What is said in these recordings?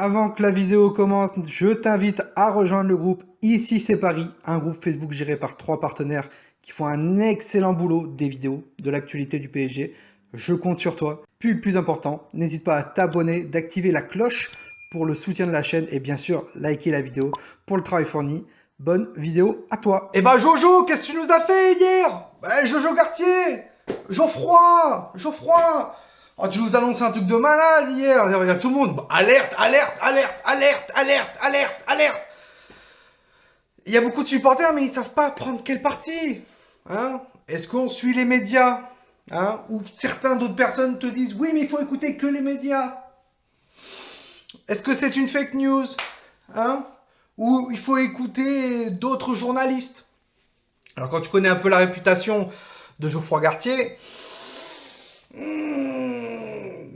Avant que la vidéo commence, je t'invite à rejoindre le groupe Ici c'est Paris, un groupe Facebook géré par 3 partenaires qui font un excellent boulot des vidéos, de l'actualité du PSG. Je compte sur toi. Puis le plus important, n'hésite pas à t'abonner, d'activer la cloche pour le soutien de la chaîne et bien sûr liker la vidéo pour le travail fourni. Bonne vidéo à toi. Eh ben Jojo, qu'est-ce que tu nous as fait hier? Jojo Gartier, Geoffroy. Oh, tu nous annonces un truc de malade hier. Il y a tout le monde. Alerte, alerte, alerte, alerte, alerte, alerte, alerte. Il y a beaucoup de supporters, mais ils savent pas prendre quel parti. Hein? Est-ce qu'on suit les médias? Hein? Ou certains d'autres personnes te disent oui, mais il faut écouter que les médias. Est-ce que c'est une fake news? Hein? Ou il faut écouter d'autres journalistes? Alors quand tu connais un peu la réputation de Geoffroy Gartier,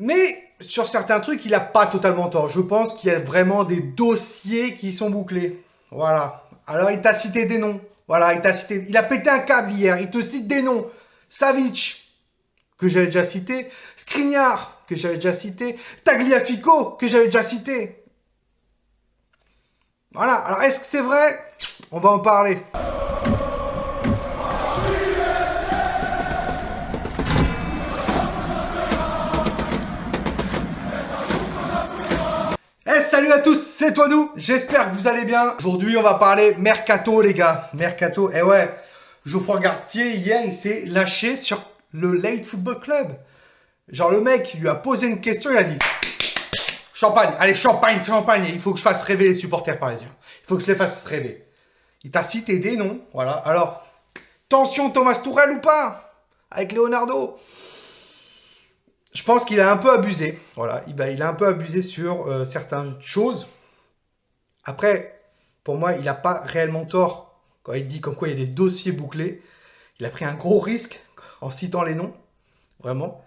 mais sur certains trucs, il n'a pas totalement tort. Je pense qu'il y a vraiment des dossiers qui sont bouclés. Voilà. Alors il t'a cité des noms. Voilà, il a pété un câble hier. Il te cite des noms. Savic, que j'avais déjà cité. Skriniar, que j'avais déjà cité. Tagliafico, que j'avais déjà cité. Voilà. Alors est-ce que c'est vrai? On va en parler. Salut à tous, c'est Toinou, j'espère que vous allez bien. Aujourd'hui on va parler Mercato les gars, Mercato, et ouais, Geoffroy Gartier hier il s'est lâché sur le Late Football Club. Genre le mec il lui a posé une question, il a dit champagne, allez champagne, champagne, il faut que je fasse rêver les supporters parisiens. Il faut que je les fasse rêver. Il t'a cité des noms, voilà. Alors, tension Thomas Tuchel ou pas? Avec Leonardo? Je pense qu'il a un peu abusé. Voilà, il a un peu abusé sur certaines choses. Après, pour moi, il n'a pas réellement tort quand il dit comme quoi il y a des dossiers bouclés. Il a pris un gros risque en citant les noms, vraiment.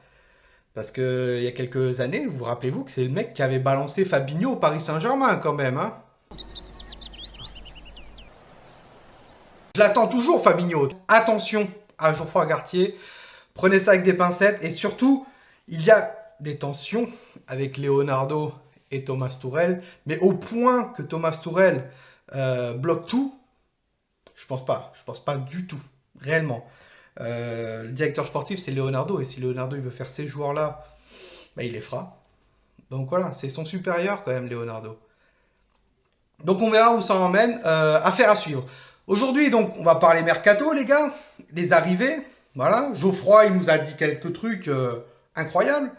Parce qu'il y a quelques années, vous rappelez-vous que c'est le mec qui avait balancé Fabinho au Paris Saint-Germain quand même. Hein. Je l'attends toujours, Fabinho. Attention à Geoffroy Gartier. Prenez ça avec des pincettes. Et surtout, il y a des tensions avec Leonardo et Thomas Tuchel. Mais au point que Thomas Tuchel bloque tout, je pense pas. Je pense pas du tout. Réellement. Le directeur sportif, c'est Leonardo. Et si Leonardo il veut faire ces joueurs-là, bah, il les fera. Donc voilà, c'est son supérieur quand même, Leonardo. Donc on verra où ça emmène. Affaire à suivre. Aujourd'hui, donc, on va parler mercato, les gars. Les arrivées. Voilà. Geoffroy, il nous a dit quelques trucs incroyables.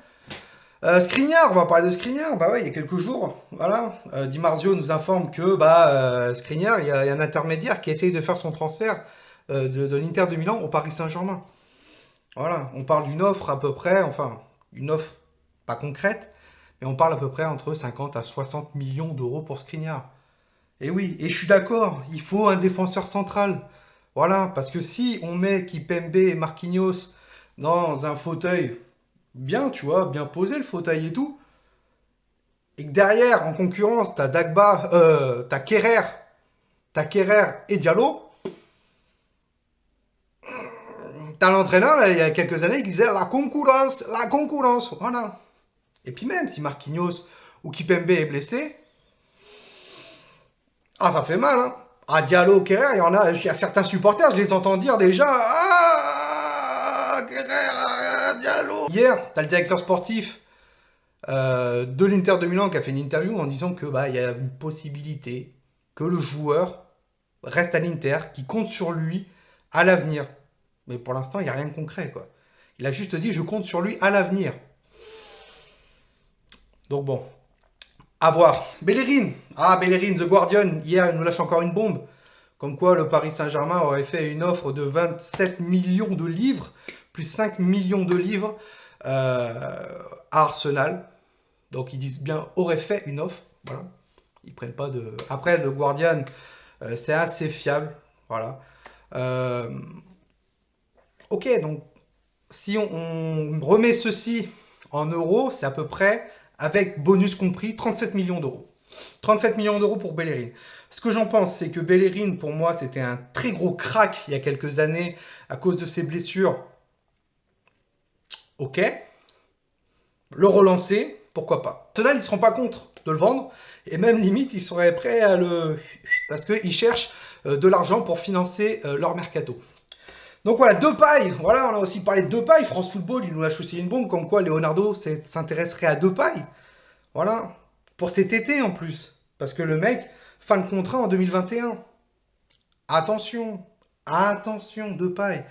Skriniar, on va parler de Skriniar. Bah ouais, il y a quelques jours. Voilà. Di Marzio nous informe que Skriniar, il y a un intermédiaire qui essaye de faire son transfert de l'Inter de Milan au Paris Saint-Germain. Voilà. On parle d'une offre à peu près, enfin, une offre pas concrète, mais on parle à peu près entre 50 à 60 millions d'euros pour Skriniar. Et oui, et je suis d'accord, il faut un défenseur central. Voilà, parce que si on met Kipembe et Marquinhos dans un fauteuil bien, tu vois, bien posé le fauteuil et tout, et que derrière, en concurrence, t'as Dagba, t'as Kerrer et Diallo, t'as l'entraîneur, là, il y a quelques années, qui disait la concurrence, voilà. Et puis même, si Marquinhos ou Kipembe est blessé, ah, ça fait mal, hein. À Diallo, Kerrer, il y a certains supporters, je les entends dire déjà ah, Kerrer, Diallo. Hier, tu as le directeur sportif de l'Inter de Milan qui a fait une interview en disant que il y a une possibilité que le joueur reste à l'Inter, qui compte sur lui à l'avenir. Mais pour l'instant, il n'y a rien de concret, quoi. Il a juste dit je compte sur lui à l'avenir. Donc bon, à voir. Bellerin. Ah, Bellerin, The Guardian, hier, il nous lâche encore une bombe. Comme quoi, le Paris Saint-Germain aurait fait une offre de 27 millions de livres, plus 5 millions de livres à Arsenal. Donc, ils disent bien aurait fait une offre. Voilà. Ils prennent pas de... Après, le Guardian, c'est assez fiable. Voilà. Ok, donc, si on remet ceci en euros, c'est à peu près, avec bonus compris, 37 millions d'euros. 37 millions d'euros pour Bellerin. Ce que j'en pense, c'est que Bellerin, pour moi, c'était un très gros crack il y a quelques années à cause de ses blessures. Ok. Le relancer, pourquoi pas. Cela, ils ne se rendent pas compte. de le vendre. Et même limite, ils seraient prêts à le... Parce qu'ils cherchent de l'argent pour financer leur mercato. Donc voilà, Depay. Voilà, on a aussi parlé de Depay. France Football, il nous lâche aussi une bombe. Comme quoi, Leonardo s'intéresserait à Depay. Voilà. Pour cet été en plus. Parce que le mec, fin de contrat en 2021. Attention. Attention, Depay.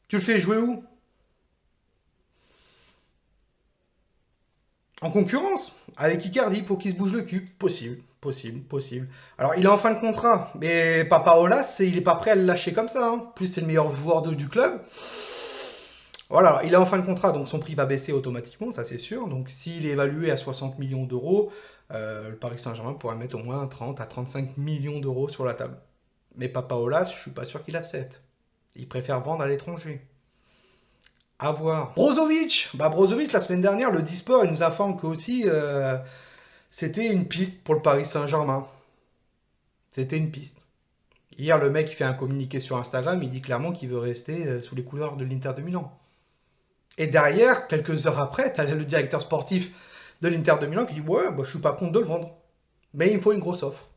Tu le fais jouer où? En concurrence avec Icardi pour qu'il se bouge le cul. Possible, possible, possible. Alors, il est en fin de contrat, mais Papaolas, il n'est pas prêt à le lâcher comme ça. Hein. Plus, c'est le meilleur joueur du club. Voilà, il est en fin de contrat, donc son prix va baisser automatiquement, ça c'est sûr. Donc, s'il est évalué à 60 millions d'euros, le Paris Saint-Germain pourrait mettre au moins 30 à 35 millions d'euros sur la table. Mais Papaolas, je suis pas sûr qu'il accepte. Il préfère vendre à l'étranger. À voir. Brozovic, Brozovic, la semaine dernière, le Disport, il nous informe que aussi c'était une piste pour le Paris Saint-Germain. C'était une piste. Hier, le mec il fait un communiqué sur Instagram, il dit clairement qu'il veut rester sous les couleurs de l'Inter de Milan. Et derrière, quelques heures après, tu as le directeur sportif de l'Inter de Milan qui dit « Ouais, je suis pas contre de le vendre. Mais il me faut une grosse offre. »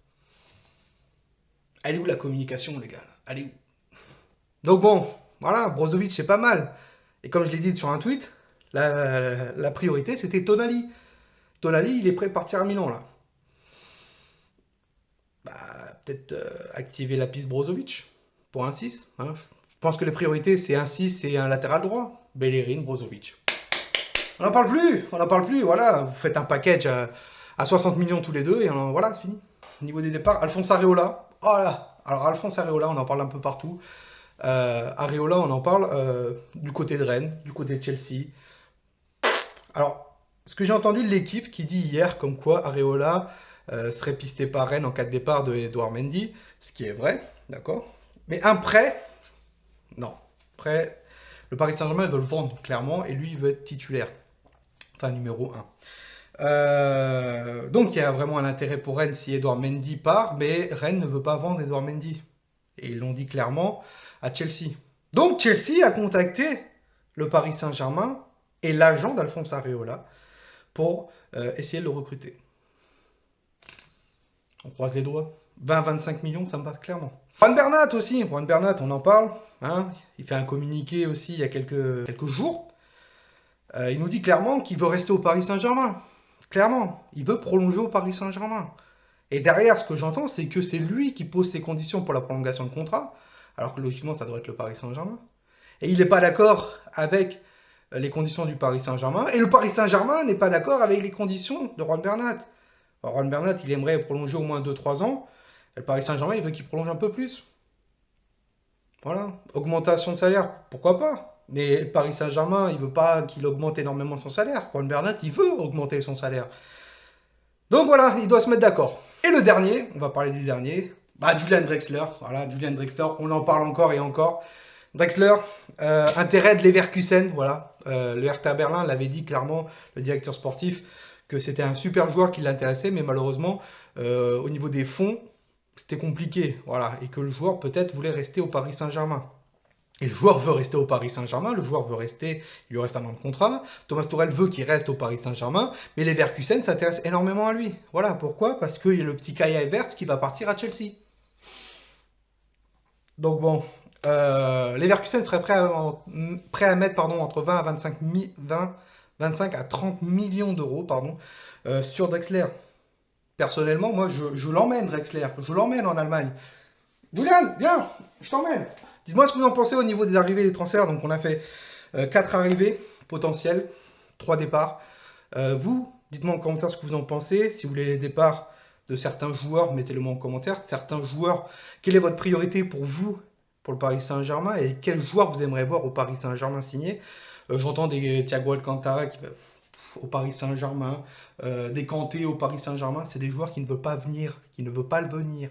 Elle est où la communication, les gars? Elle est où? Donc bon, voilà, Brozovic, c'est pas mal. Et comme je l'ai dit sur un tweet, la priorité, c'était Tonali. Tonali, il est prêt à partir à Milan, là. Peut-être activer la piste Brozovic pour un 6. Hein. Je pense que les priorités, c'est un 6 et un latéral droit. Bellerin, Brozovic. On n'en parle plus, voilà. Vous faites un package à 60 millions tous les deux, et voilà, c'est fini. Au niveau des départs, Alphonse Areola. Oh là. Alors, Alphonse Areola, on en parle un peu partout. Areola, on en parle du côté de Rennes, du côté de Chelsea. Alors, ce que j'ai entendu de l'équipe qui dit hier comme quoi Areola serait pisté par Rennes en cas de départ de Edouard Mendy, ce qui est vrai, d'accord. Mais un prêt, non. Prêt, le Paris Saint-Germain veut le vendre clairement et lui il veut être titulaire, enfin numéro 1. Donc il y a vraiment un intérêt pour Rennes si Edouard Mendy part, mais Rennes ne veut pas vendre Edouard Mendy. Et ils l'ont dit clairement à Chelsea. Donc Chelsea a contacté le Paris Saint-Germain et l'agent d'Alphonse Areola pour essayer de le recruter. On croise les doigts. 20-25 millions, ça me passe clairement. Juan Bernat aussi. Juan Bernat, on en parle. Hein. Il fait un communiqué aussi il y a quelques jours. Il nous dit clairement qu'il veut rester au Paris Saint-Germain. Clairement, il veut prolonger au Paris Saint-Germain. Et derrière, ce que j'entends, c'est que c'est lui qui pose ses conditions pour la prolongation de contrat. Alors que logiquement, ça devrait être le Paris Saint-Germain. Et il n'est pas d'accord avec les conditions du Paris Saint-Germain. Et le Paris Saint-Germain n'est pas d'accord avec les conditions de Juan Bernat. Alors, Juan Bernat, il aimerait prolonger au moins 2-3 ans. Et le Paris Saint-Germain, il veut qu'il prolonge un peu plus. Voilà. Augmentation de salaire, pourquoi pas? Mais le Paris Saint-Germain, il ne veut pas qu'il augmente énormément son salaire. Juan Bernat, il veut augmenter son salaire. Donc voilà, il doit se mettre d'accord. Et le dernier, on va parler du dernier, Julian Drexler. Voilà, Julian Drexler, on en parle encore et encore. Drexler, intérêt de Leverkusen, voilà. Le Hertha Berlin l'avait dit clairement, le directeur sportif, que c'était un super joueur qui l'intéressait, mais malheureusement, au niveau des fonds, c'était compliqué, voilà. Et que le joueur peut-être voulait rester au Paris Saint-Germain. Et le joueur veut rester au Paris Saint-Germain, le joueur veut rester, il lui reste un an de contrat. Thomas Tuchel veut qu'il reste au Paris Saint-Germain, mais les Leverkusen s'intéressent énormément à lui. Voilà, pourquoi? Parce qu'il y a le petit Kai Havertz qui va partir à Chelsea. Donc bon, les Leverkusen seraient prêts à mettre entre 20 à 25 à 30 millions d'euros sur Drexler. Personnellement, moi, je l'emmène, Drexler. Je l'emmène en Allemagne. Julian, viens, je t'emmène. Dites-moi ce que vous en pensez au niveau des arrivées et des transferts. Donc, on a fait 4 arrivées potentielles, 3 départs. Vous, dites-moi en commentaire ce que vous en pensez. Si vous voulez les départs de certains joueurs, mettez-le moi en commentaire. Certains joueurs, quelle est votre priorité pour vous, pour le Paris Saint-Germain? Et quel joueur vous aimeriez voir au Paris Saint-Germain signé? J'entends des Thiago Alcantara qui va au Paris Saint-Germain, des Kanté au Paris Saint-Germain. C'est des joueurs qui ne veulent pas venir, qui ne veulent pas le venir.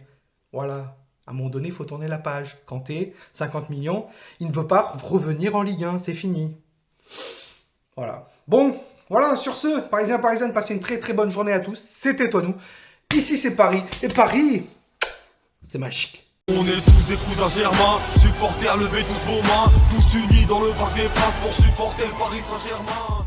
Voilà. À un moment donné, il faut tourner la page. Kanté, 50 millions, il ne veut pas revenir en Ligue 1, c'est fini. Voilà. Bon, voilà, sur ce, Parisiens, Parisiennes, passez une très très bonne journée à tous. C'était toi nous. Ici c'est Paris. Et Paris, c'est magique. On est tous des cousins germains, supporters, levez tous vos mains, tous unis dans le parc des Princes pour supporter le Paris Saint-Germain.